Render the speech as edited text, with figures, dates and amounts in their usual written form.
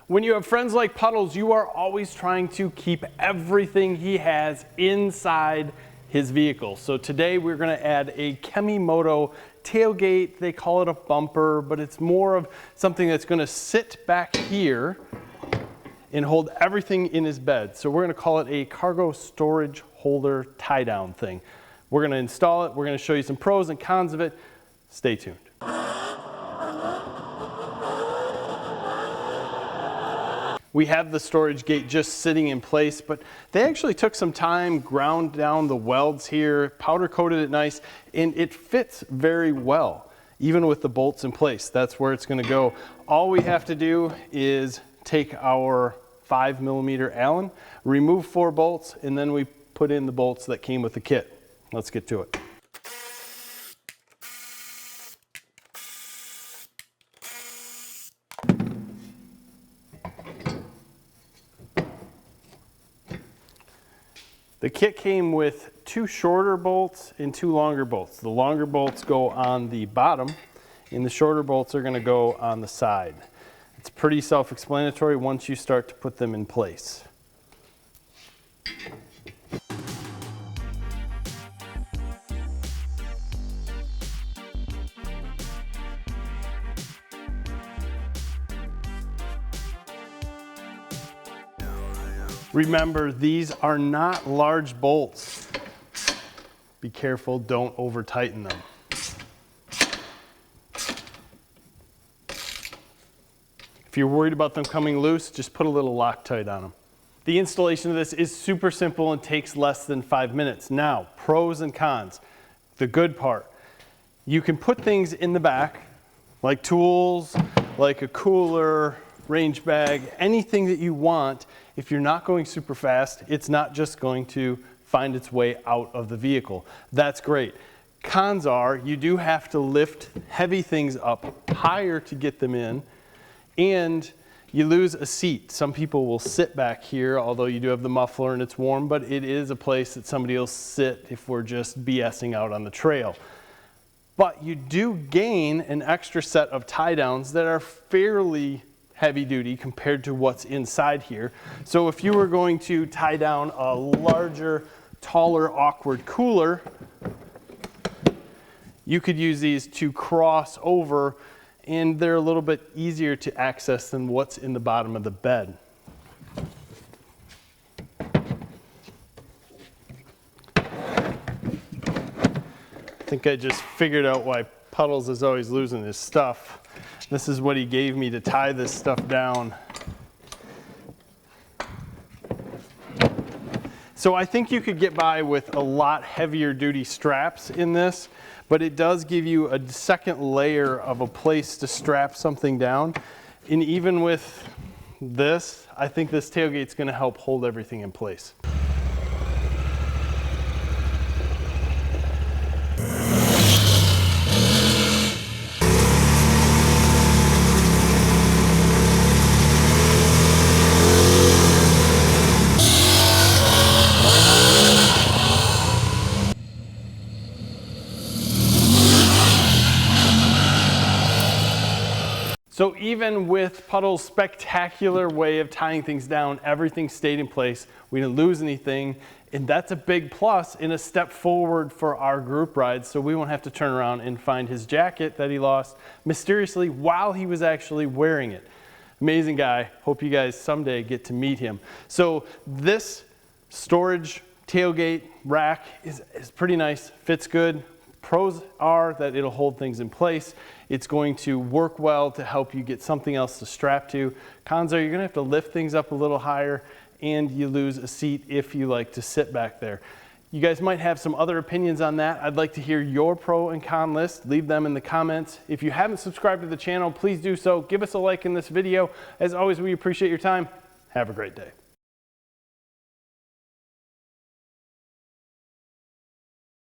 When you have friends like Puddles, you are always trying to keep everything he has inside his vehicle. So today we're going to add a Kemimoto tailgate. They call it a bumper, but it's more of something that's going to sit back here and hold everything in his bed. So we're going to call it a cargo storage holder tie down thing. We're going to install it. We're going to show you some pros and cons of it. Stay tuned. We have the storage gate just sitting in place, but they actually took some time, ground down the welds here, powder coated it nice, and it fits very well, even with the bolts in place. That's where it's going to go. All we have to do is take our 5mm Allen, remove 4 bolts, and then we put in the bolts that came with the kit. Let's get to it. The kit came with 2 shorter bolts and 2 longer bolts. The longer bolts go on the bottom and the shorter bolts are going to go on the side. It's pretty self-explanatory once you start to put them in place. Remember, these are not large bolts. Be careful, don't over tighten them. If you're worried about them coming loose, just put a little Loctite on them. The installation of this is super simple and takes less than 5 minutes. Now, pros and cons. The good part, you can put things in the back, like tools, like a cooler, range bag, anything that you want. If you're not going super fast, it's not just going to find its way out of the vehicle. That's great. Cons are you do have to lift heavy things up higher to get them in, and you lose a seat. Some people will sit back here, although you do have the muffler and it's warm, but it is a place that somebody will sit if we're just BSing out on the trail. But you do gain an extra set of tie downs that are fairly heavy duty compared to what's inside here. So if you were going to tie down a larger, taller, awkward cooler, you could use these to cross over, and they're a little bit easier to access than what's in the bottom of the bed. I think I just figured out why Puddles is always losing his stuff. This is what he gave me to tie this stuff down. So I think you could get by with a lot heavier duty straps in this, but it does give you a second layer of a place to strap something down. And even with this, I think this tailgate's going to help hold everything in place. So even with Puddles' spectacular way of tying things down, everything stayed in place. We didn't lose anything, and that's a big plus and a step forward for our group rides, so we won't have to turn around and find his jacket that he lost mysteriously while he was actually wearing it. Amazing guy. Hope you guys someday get to meet him. So this storage tailgate rack is pretty nice, fits good. Pros are that it'll hold things in place. It's going to work well to help you get something else to strap to. Cons are you're going to have to lift things up a little higher, and you lose a seat if you like to sit back there. You guys might have some other opinions on that. I'd like to hear your pro and con list. Leave them in the comments. If you haven't subscribed to the channel, please do so. Give us a like in this video. As always, we appreciate your time. Have a great day.